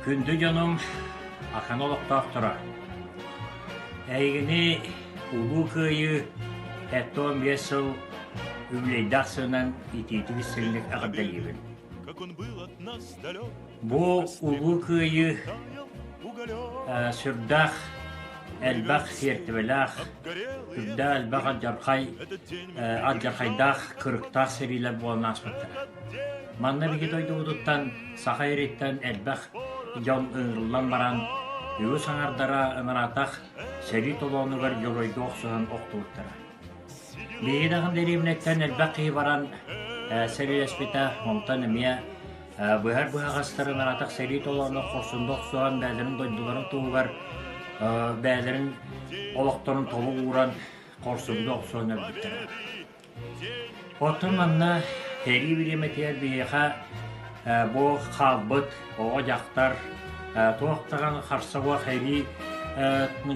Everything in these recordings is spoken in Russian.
Күндү жаным аканолық доктора. Әйгіні улу күйі әттон бесіл үмлейдақсынан итетігі сілінік ағырда ебін. Бұ улу күйі сүрдақ әлбақ сертібілақ, үбді әлбақ аджарқайдақ күріктақ сірилер болын аспаттыра. Манна бігет ойды ұдыттан, сақа ереттен әлбақ жон ұңғылдан баран, өй саңардара ымыратақ сәрі толуынығыр жолойды оқсыған оқтуыттыра. Бегедағын дәребінеттен әлбақ қиы баран сәрі әспета онтан әмия бұхар бұхағастары ымыратақ сәрі толуыны қорсынды оқсыған бәлерін дойдыларын туығар, бәлерін олықтарын толу ұран қорсынды оқсыған әлбіттіра. Отын манна Heri bir yemeğe biha bu kabut o ocaklar toğutağın karşıva heri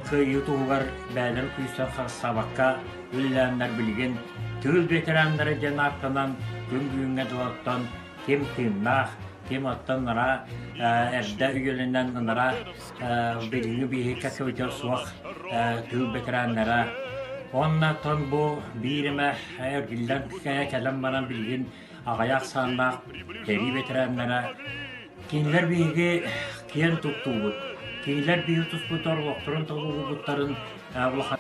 kıyıtı var bәлір kuysan sabakka üllenler bilgin tül veteranları cenapkanan gün dolaptan kim tımnaq kim attan nara erdə üyelinden nara bilgi bir kakıvıtır suaq tül veteranlara ondan bu birime ergilden kaya kelam bana bilgin ağayak sanmak heri veteranlara kinler bilgi kiyen tuttuğu kinler bir tutputar doktorun tavuğu butların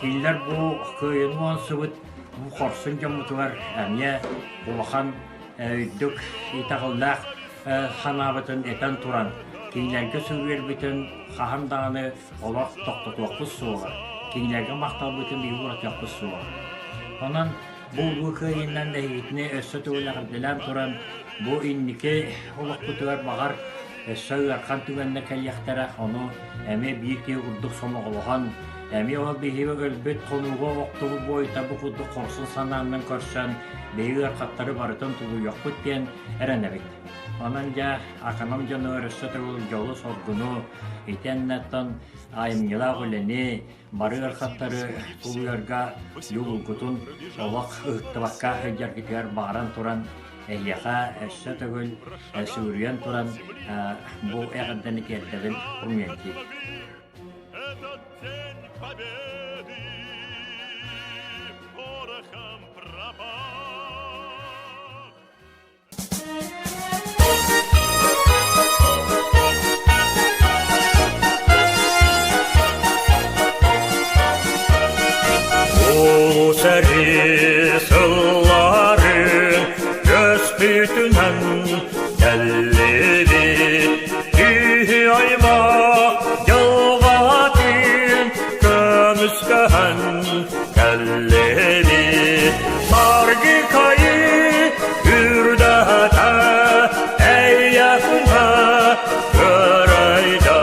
kinler bu köyün on sıvıt bu korsun camutu var amiye ulakan dök itağıldak hanabatın eten turan kinlerge süver bütün kahan dağını olak toktuklaklı suğlar Kinlerge maqtal bütün bir uğrat yapısı var. Ondan bu köyünden de heyetine össü tüvüleğirdilen turan bu inniki olaq kutuver bağar össü arkan tüvende kelyaktara onu eme büyük yığırdık sonu olağan eme o bihive ölbet konuğu oktuğu boyuta bu kutu korsun sananından körsen beyi arkatları barıtın tulu yok bütken erenebek. Onunca akanam canı össü tüvül yolu sorgunu itennetten ayımgıla güleni barı arkatları tuluyarga yolu kutun olaq ıhtıvakka hıcar gidiyor bağıran turan Eyyaka össü tüvül sürüyen turan bu eğirdeni kerderin rumyenti. Bu seri sılların göz bütünen elleri ayma yılvatın gömüskehen kelleri sargı kayı ürdete eyyakına göreyde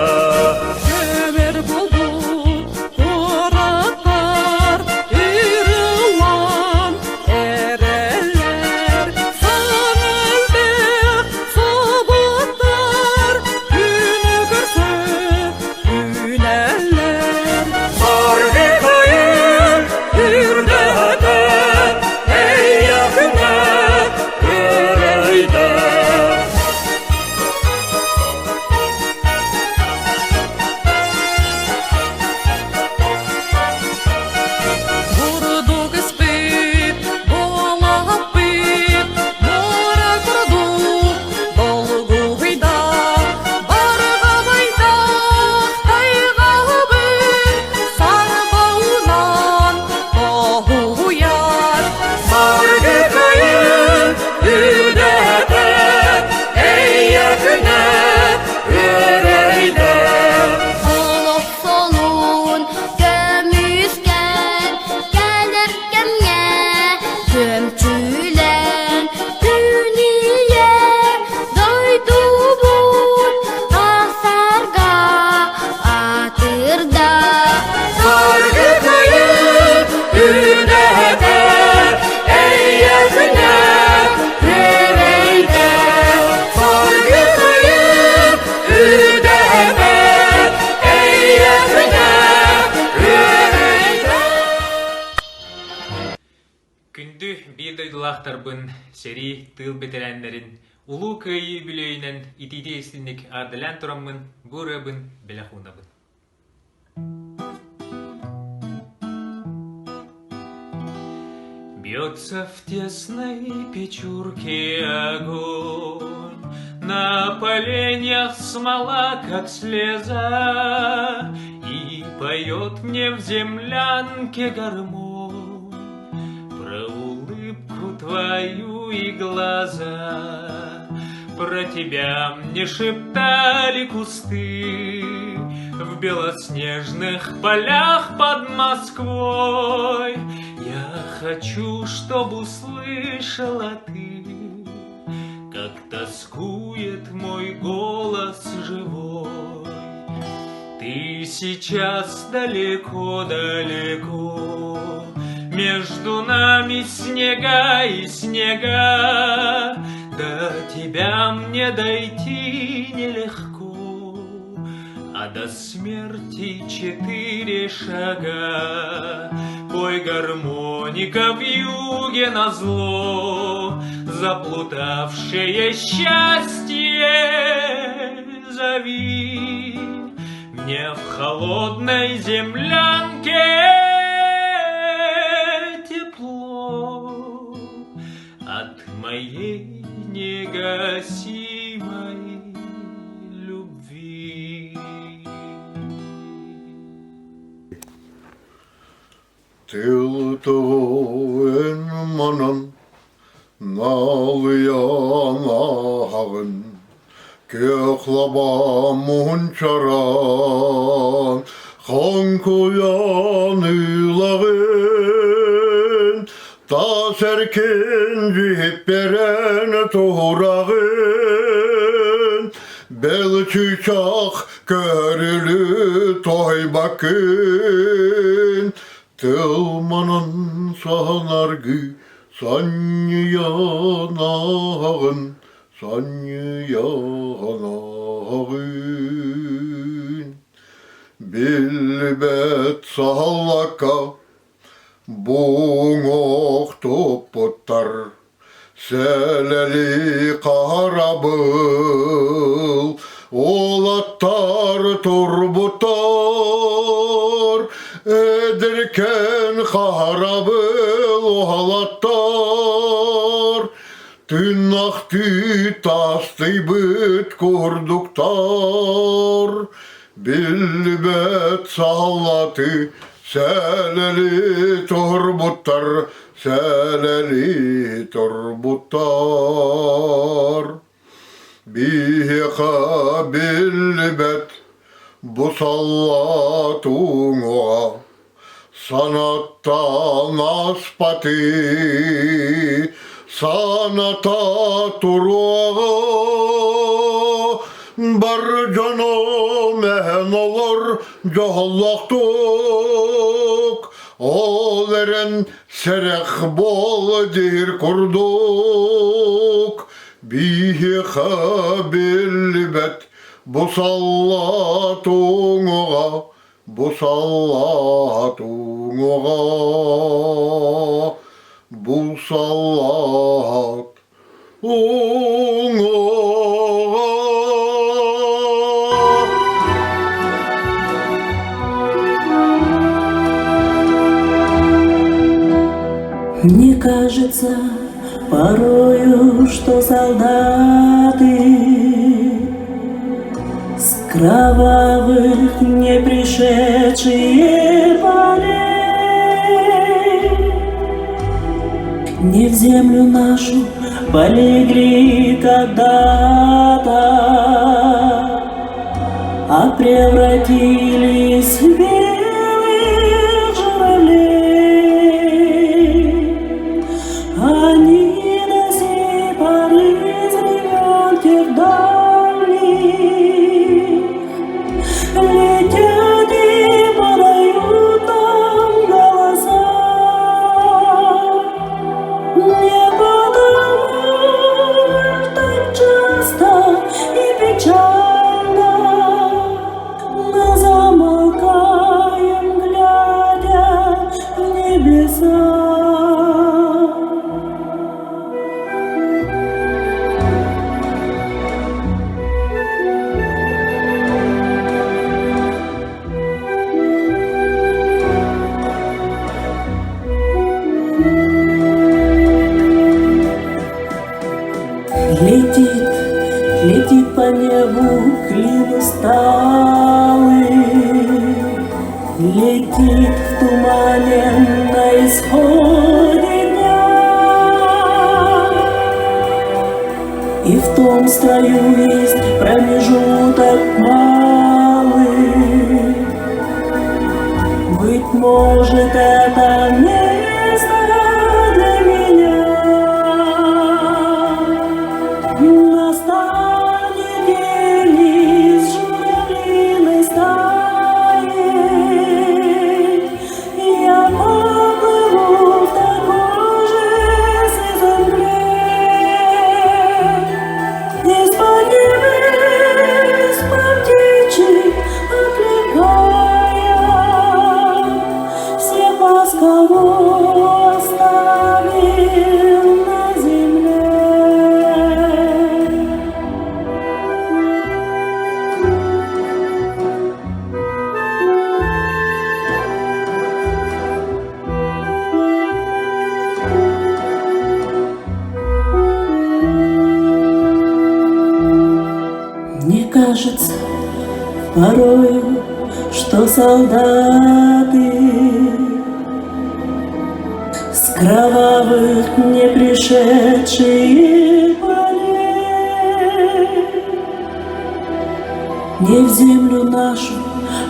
Күндү bir doydulақтарбын сери тыл бетерәнлерин Улуу кайы бүлөйүнен итиди эстинник ардылан тураммын, бурабын, белахунабын. Бьется в тесной печурке огонь, на поленьях смола, как слеза, и поет мне в землянке гармонь про улыбку твою и глаза. Про тебя мне шептали кусты в белоснежных полях под Москвой. Я хочу, чтоб услышала ты, как тоскует мой голос живой. Ты сейчас далеко-далеко, между нами снега и снега, до тебя мне дойти нелегко, а до смерти 4 шага. Пой, гармоника, в юге назло, заплутавшее счастье зови. Мне в холодной землянке тепло от моей негасимой любви. Тылтуын манан налыянағын көқлаба мұнчаран қонкуян ұйлағын тас әркен жипперен туғырағын бел чүчақ көрілі тойбакын Тылманын сағанарғы саньяғын Билбет сағалака бұң оқтоппыттар Сәләли қарабыл олаттар турбуттар Эдеркен харабыл оғалаттар Түн ақты тасты бүт көрдіктар Билбет салаты сәләли турбуттар Сәләли турбуттар Бихеқа билбет Бұсаллатуңа санаттан аспаты саната тұруға бар жаным ән олар жағалақтық ол әрін сәрәқ бол дер құрдық бихеқа білбәт Бұсаллатуңа Бұсаллат Мне кажется порою, что солдаты с кровавых не пришедшие полей не в землю нашу полегли когда-то, а превратились в белых журавлей. Они до сей поры зовёнки вдали летят и подают нам голоса. Не потому, что часто и печально, но замолкает Летит, летит по небу клин усталый, летит в тумане на исходе дня. И в том строю есть промежуток малый. Быть может, это место для меня. Настанет день из журавлиной стаи. Я поплыву в такой же сизом плен. Из-под небес птичек окликая, всех вас, кого оставил на земле. Мне кажется порою, что солдаты с кровавых не пришедшие полей не в землю нашу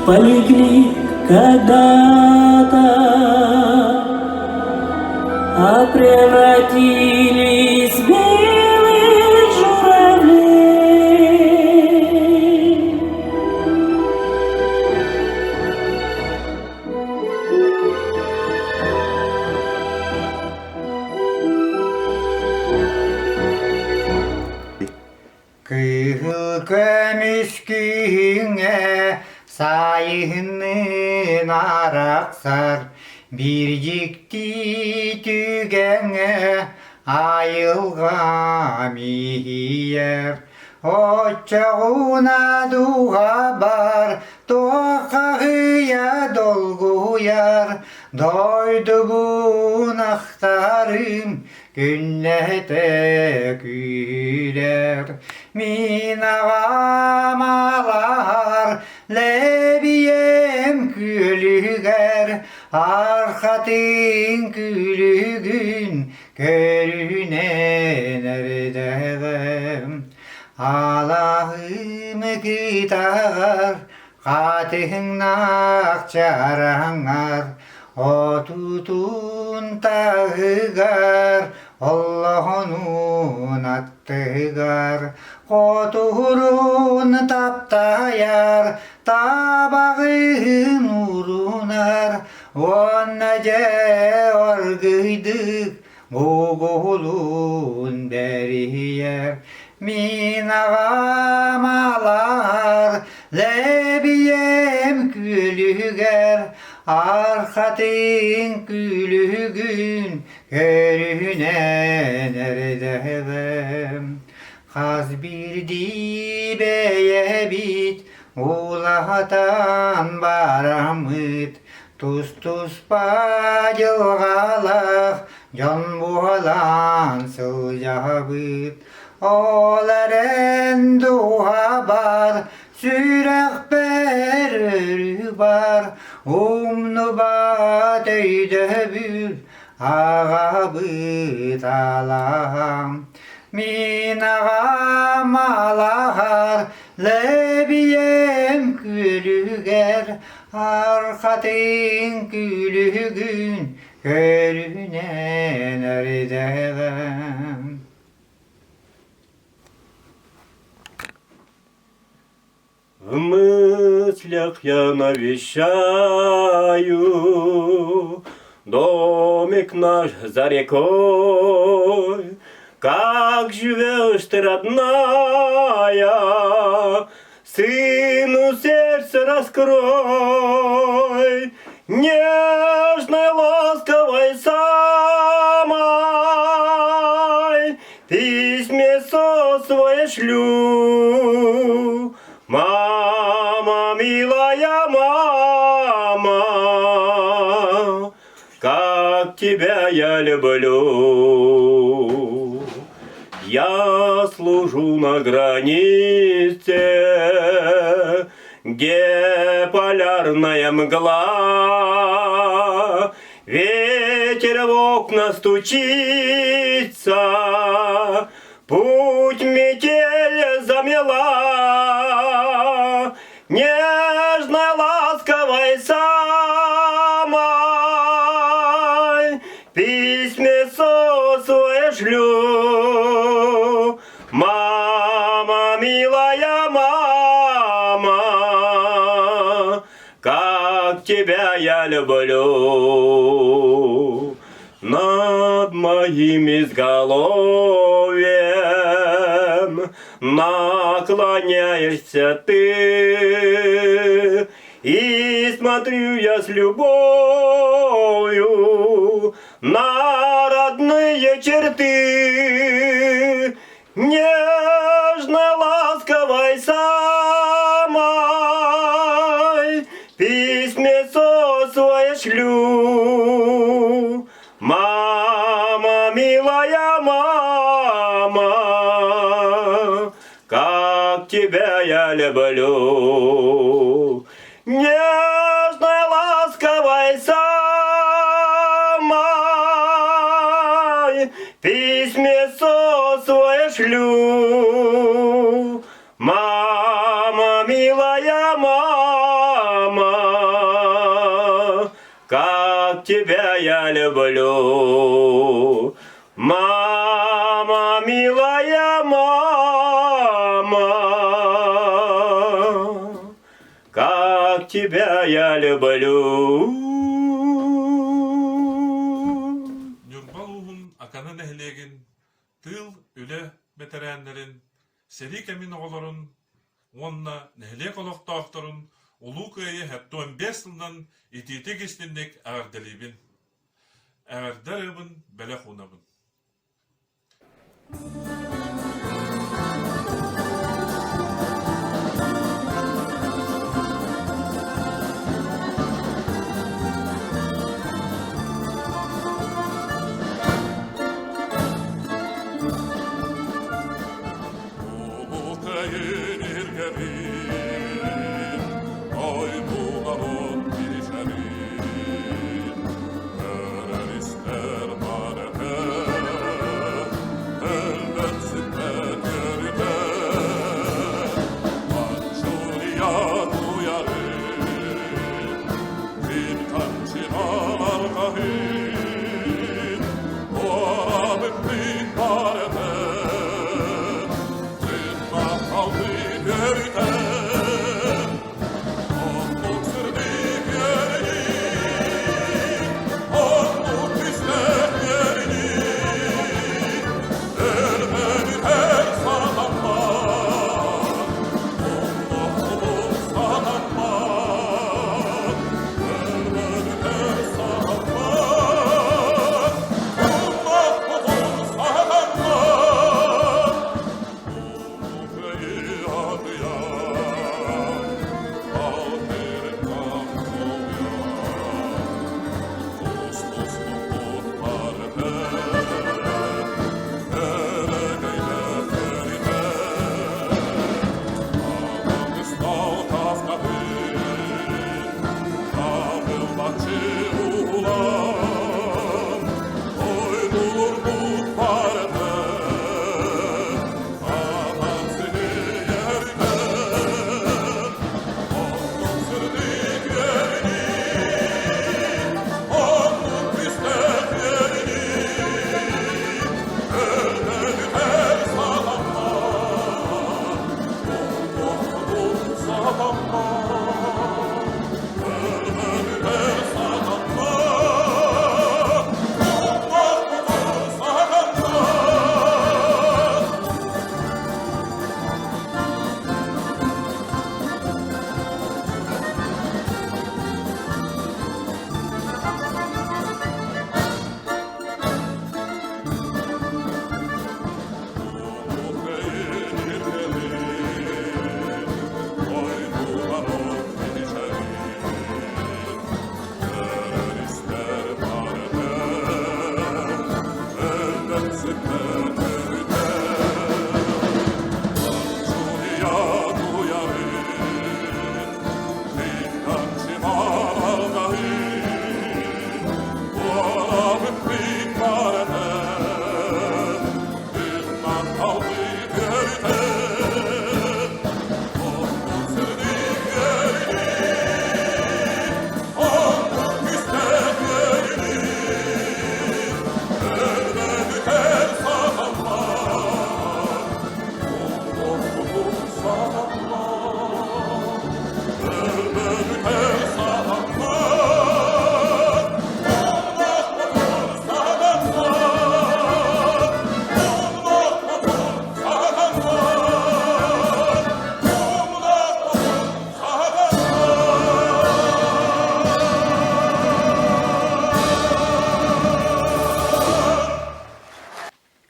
полегли когда-то, а превратились в белых журавлей. Көмүскүңө сайынын араксар, бирдикти түгеңе айылга миер. Очогуна дуга бар, токагыя долгуяр, дойду гунахтарым күннете күлер. Мин агам алар, лебием күлүгер, архатын күлүгүн көрүнен эрдегем. Алahım gitar, katığınak çarangar, o tutun tağıgar, Allah'ın attıgar. Koturun taptayar, tabağın urunar, onnaca orgıydık, Gogolun beriyer. Min ağam alar, lebiyem külüger, arxatın külügün körüne neredeyim. Kaz bir dibeye bit, ulatan baramıt, tuz bacılgalak, can buhalan sıcabıt. Olaren duha bar, sürek berörü bar, umnu bat öyde bül, ağabıt alaham. Min ağam alahar, lebiyem külüger, arkatın külügün, körüne neredeyim. В мыслях я навещаю домик наш за рекой. Как живешь ты, родная, сыну сердце раскрой, нежной, ласковой самой, письмецо свое шлю. Мама, милая мама, как тебе тебя я люблю. Я служу на границе, где полярная мгла, ветер в окна стучится, путь метель замела, нежной ласковой самой письмецо свое шлю. Мама, милая мама, как тебя я люблю. Над моим изголовьем наклоняешься ты, и смотрю я с любовью на родные черты, нежной ласковой самой письмецо свое шлю. Мама, милая мама, как тебя я люблю. Нежной ласковой самой письмецо свое шлю. Мама, милая мама, как тебя я люблю. Мама, милая мама, как тебя я люблю. Нюрбалуğun akanın ehlegin, tıl üle beterenlerin, seri kemin oğulların, onna nehlek oloqtağıtların, ulu köyü hepti 15 yıldan ititi geçtindik ağırdelibin. Ağırdarıbın, bele hunabın. Ulu köyün irgerin, oy bulalım bilişerin, örer ister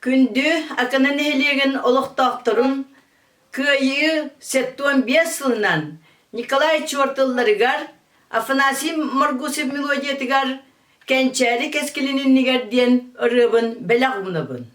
Күндү акынын эхилеген олуқтақтырын кыйы сеттуан 5 yılından Nikolay Çortıllarıgar, Афанасий Маргусев мелодиятыгар, Kençeri Keskilinin niger diyen ırıbın belağımınabın.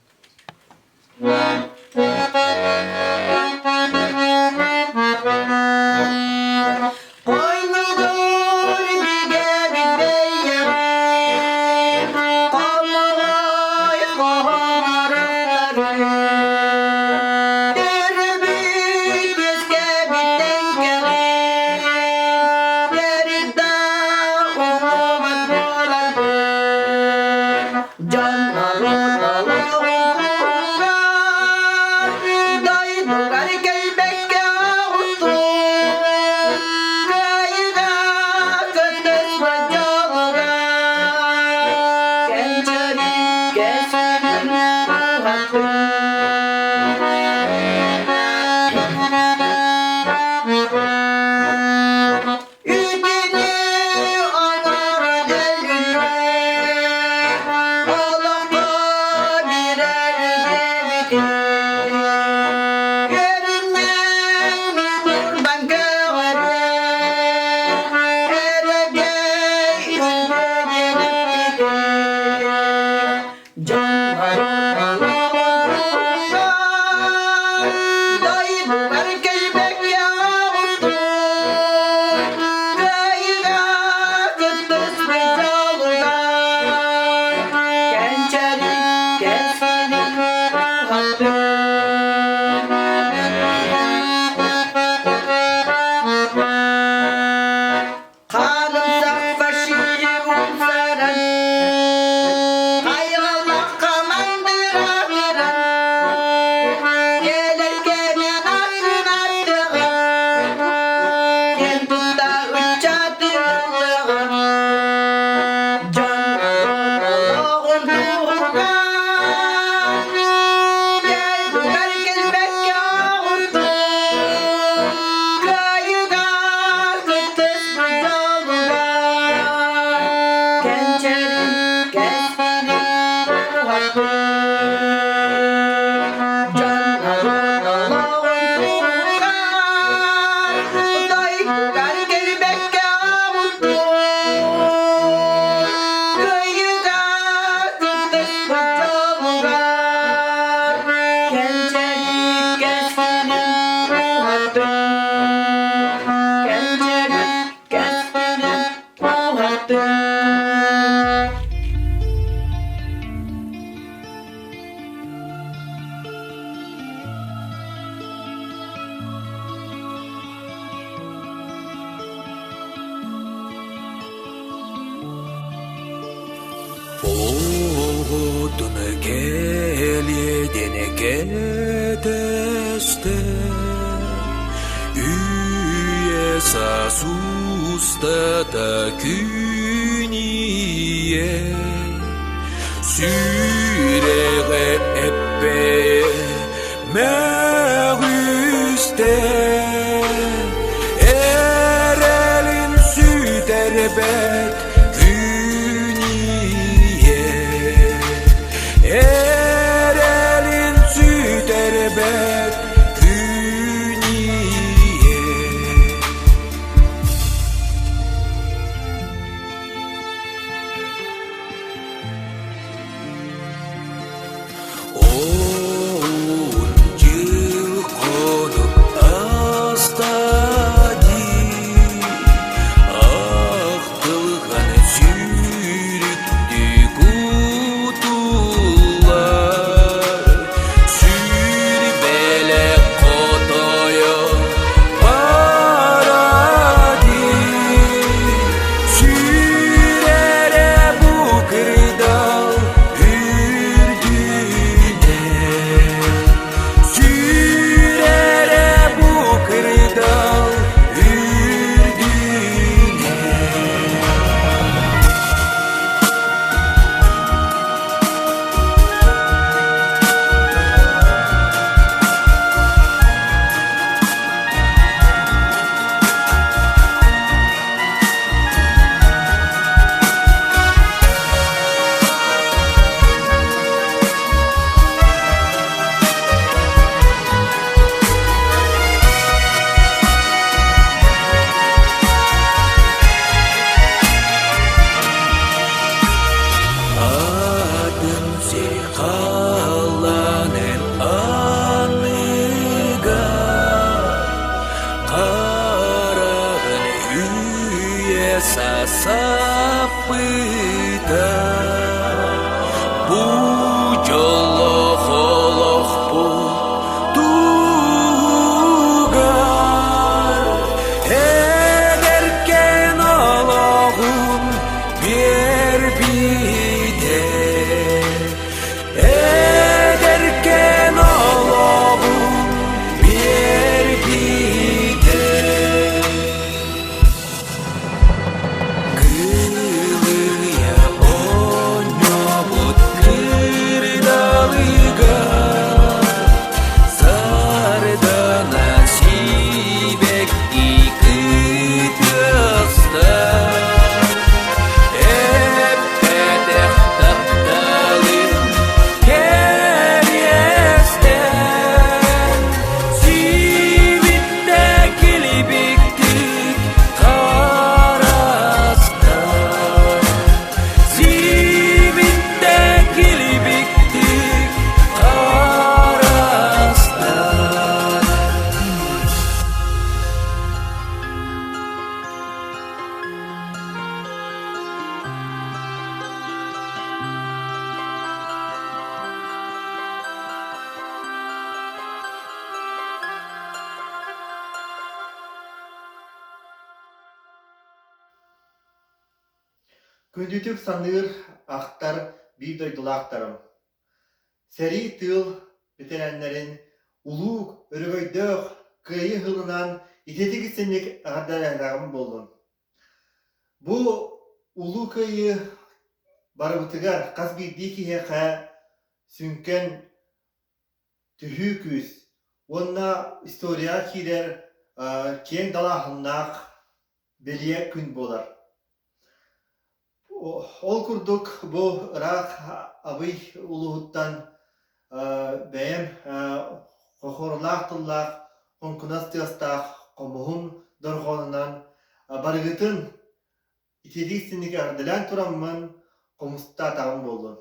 Sirkalanen anıga Karagın üye sasapıda Bu jolloq oloq bu tugar Ederken oloğun bir bide Ederken oloğun bir bide Kılıya onyobut kırdalıga Sardana sibek ikıtısta Hep edek taptalım keryesten Sivitte kilibiktik karastan Sivitte kilibiktik karastan Күндүтүк саныр ақтар bir дойдула ақтарым. Сәри тыл бетерәннәрен улук, өргөйдөк, кыйы хылынан итетик исенlik ағардарағым болдun. Бу улу кыйы барыбытыгар қаз бирди киһэхэ сүнкен түһүү күс. Онна история килер кен далахыннақ белие күн болар. Ол курдук бу ырак абый улуһуттан бәйем хохорлаах тыллаах онкунас тыастаах комуһун доргонунан барыгытын итедиистинник ардылан тураммын комуста тагын болдун.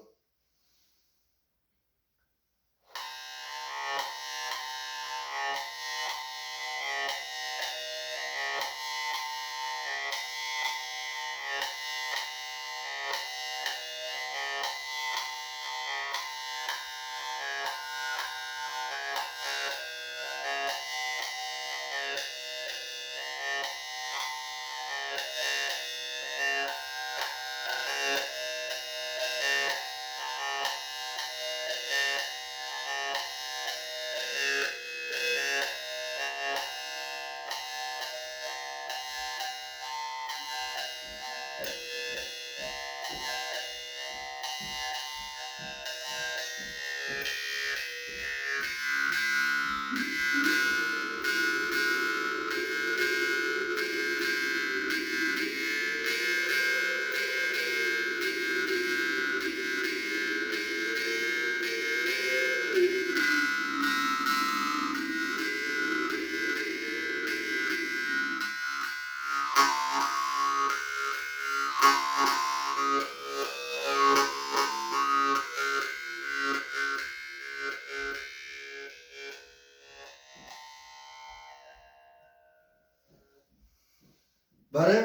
Бары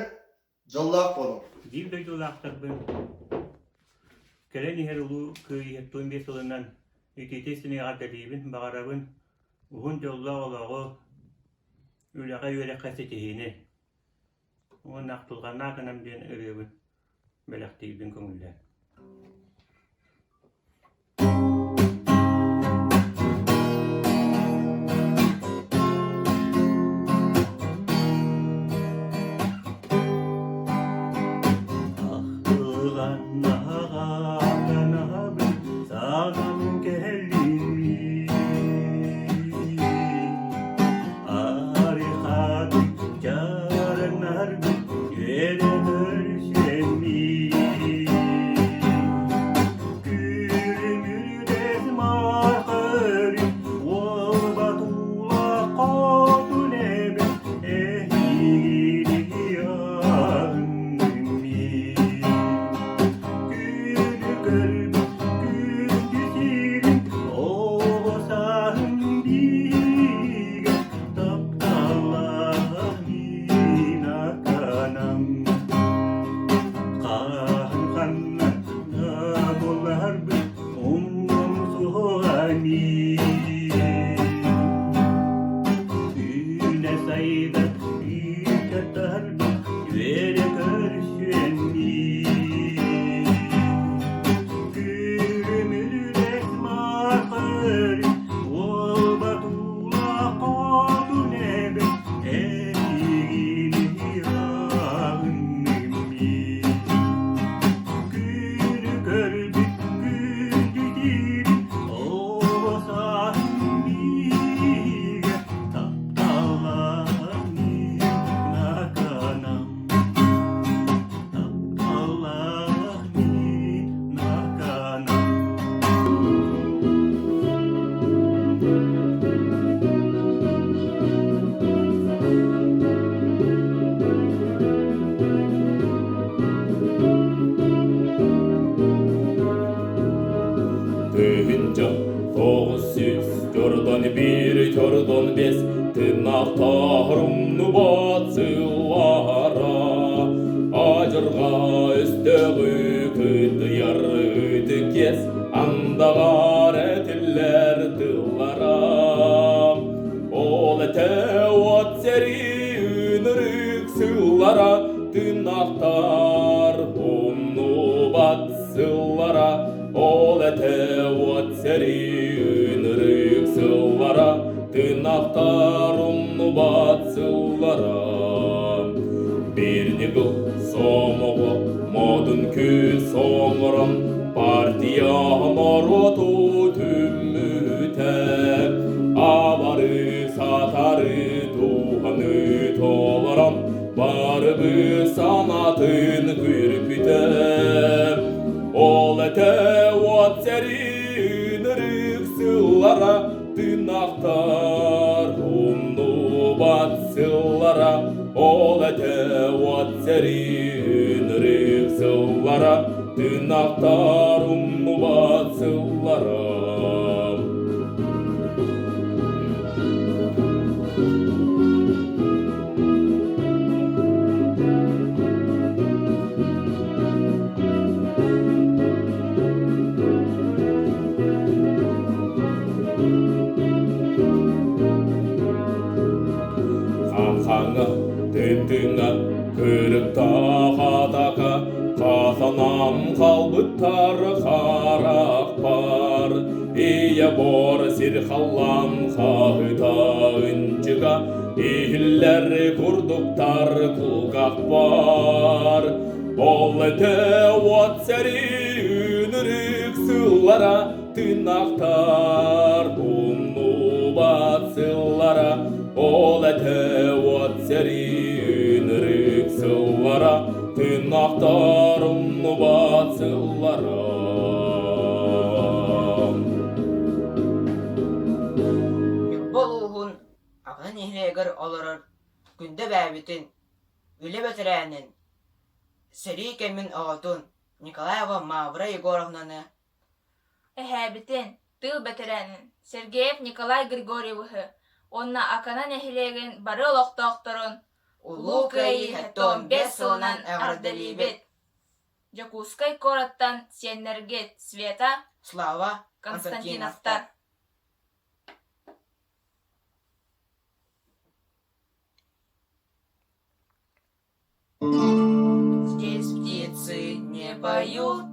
жоллақ болу. Bir doydulaqtarbın. Kelen iher ulu kıyı 15 yılından ititesini adalibin bağarabın uhun jolla olağı ülağa yöre kasetihini. Onun aktılğana kanam diyen örübün belaktiydin köngüller. görüşemi. Üne sayda bir katarda vere görüşemi. Gürümürek mahır ol batula kodu nebe eligini yağınmi. Gülü gördük gülüdür o sahimiye taptalani nakanam. Taptalani nakanam. Тыгынча 941 төрдөн бес тырнактарымны бацылара ажырга өстөгү кыдыяр өтүкес андагар этиллер тыллара ол эте от сери үнүрүк сыллара тырнактар умну бацылара ол эте от сери үнүрүк сыллара тырнактар умну бацыллара бирни кыл сомого модун күз соңорон партия мороту түмүтэ абары сатары туханы толорон барыбы санатын күрпүтэ ол эте от серинырык сыллара тырнактар умну бацыллара ол эте от серинырык сыллара тырнактар умну бацыллара Ханга тентинга кырык тахатака касанам калбыттар харак бар ия бор сирхаллам хахыта ынчыга ихиллер курдуктар кулгак бар ол эте от сери үнүрүк сыллара тырнактар умну бацыллара ол эте от сери үнүрүк сыллара тырнактар умну бацыллара Болуğun aqın ihleger olurur günde bäbitин üle beteränин seri kemin ağatun Николаева Мавра Егоровнаны Эхәбитин тыл бетерәнин Сергеев Николай Григорьевы онна акана нехилеген бары олоқтоқторун улуу кыйы 15 сылынан ағырдалибет Жакускай кораттан сеннергет Света Слава Константиновтар Здесь птицы не поют,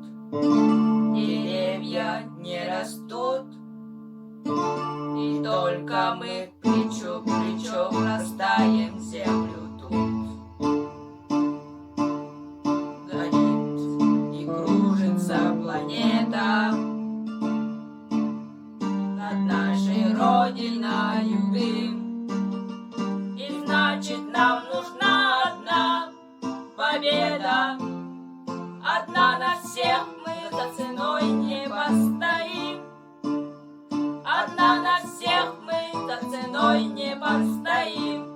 деревья не растут, и только мы плечо к плечу растаем землю тут. Горит и кружится планета над нашей родиною дым, и значит нам нужна одна победа. Одна на всех мы за ценой не постоим. Одна на всех мы за ценой не постоим.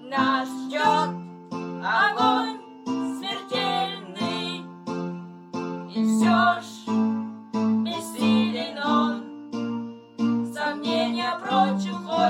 Нас ждет огонь смертельный, и все ж бессилен он. Сомнения прочь уходят.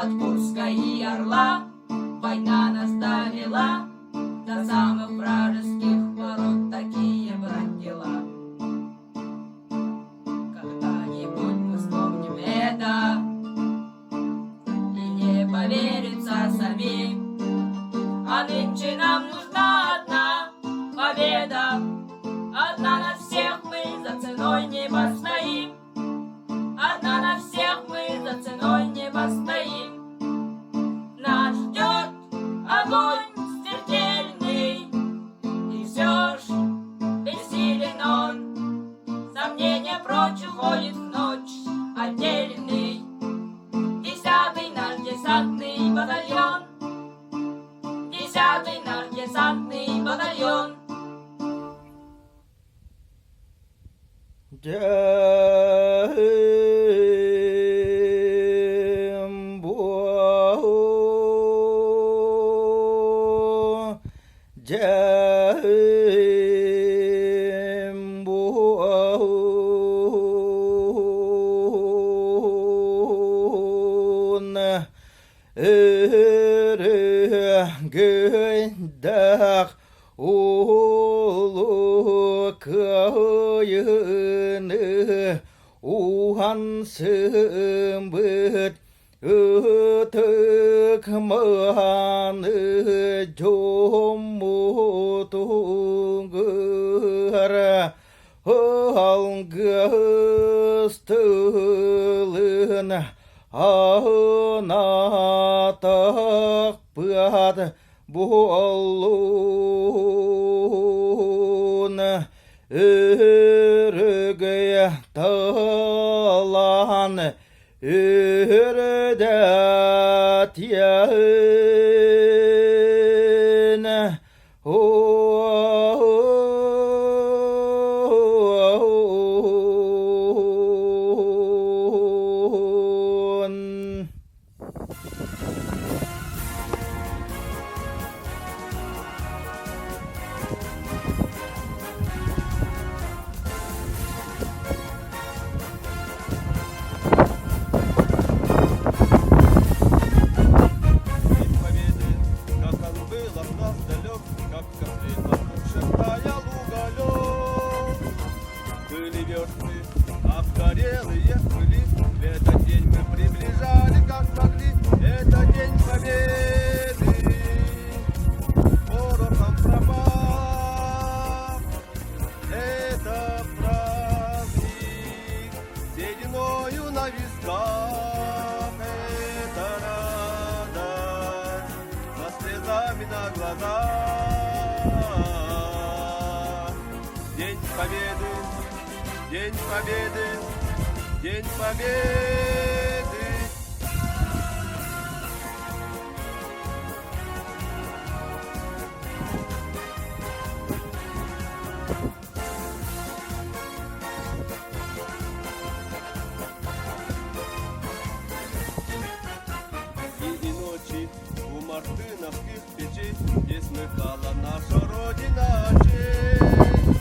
от Курска и Орла. Война нас довела до самых вражеских ворот, такие, брат, дела. Когда-нибудь мы вспомним это и не поверится самим. А нынче нам нужна одна победа, одна на всех мы за ценой неба стоим. Одна на всех мы за ценой неба стоим. Нас ждет огонь смертельный, и все ж бессилен он. Сомнения прочь уходит в ночь отдельный. 10-й наш десантный батальон. 10-й наш десантный батальон. Гайдах улу кайыны ухансым быт ытык маны жомутунгыра алгыстылын анатақ пыат болуын үргей талан үрдәт яын обгорелые пыли. Этот день мы приближали, как могли. Это день победы. Порохом пропал. Это праздник, сединою на висках. Это радость со слезами на глазах. День победы. День победы, день победы. Дни и ночи у мартыновских печей, где смыкала наша Родина честь.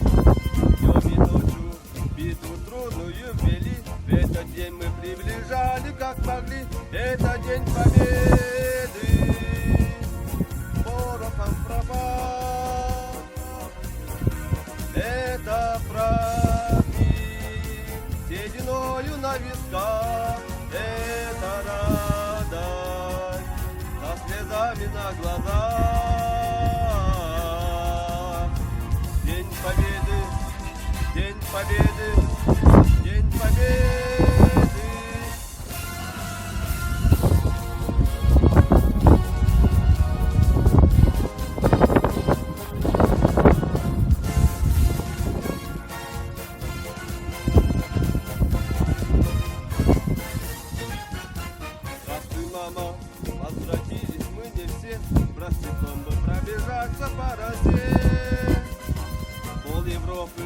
Днем и ночью битву трудную вели, в этот день мы приближали, как могли. Это день победы. Порохом пропал. Это праздник, сединою на висках. Это радость со слезами на глазах. День победы. День победы, день победы. Здравствуй, мама, возвратились мы не все, братцем бы пробежаться по росе. Пол Европы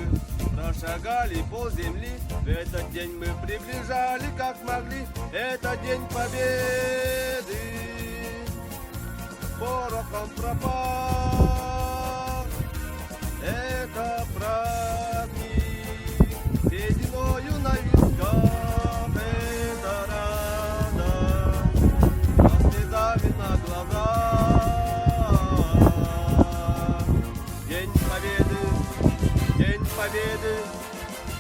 прошагали, пол земли. В этот день мы приближали, как могли. Это день победы. Порохом пропал. Это праздник, сединою на висках. Это радость со Победы,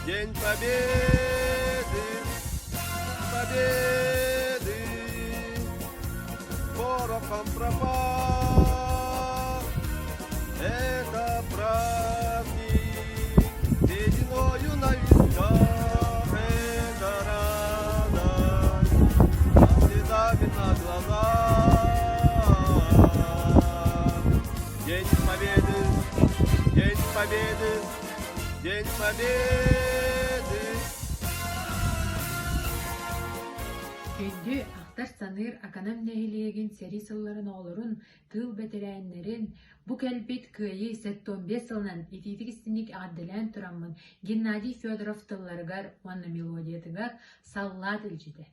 День Победы, Победы. Порохом пропах, это праздник, сединою на висках, это радость, со слезами на глазах. День Победы, День Победы, День Победы. Күндү ақтар саныр аканам нәһилиеген сәри сылларын оғлырын, тыл бәтерәннерін, бұ кәлбет күйі 75 сылынан ететік істінік ағаддылан тұрамын Геннадий Федоров тылларығар, онны мелодиятығар салла тілжеді.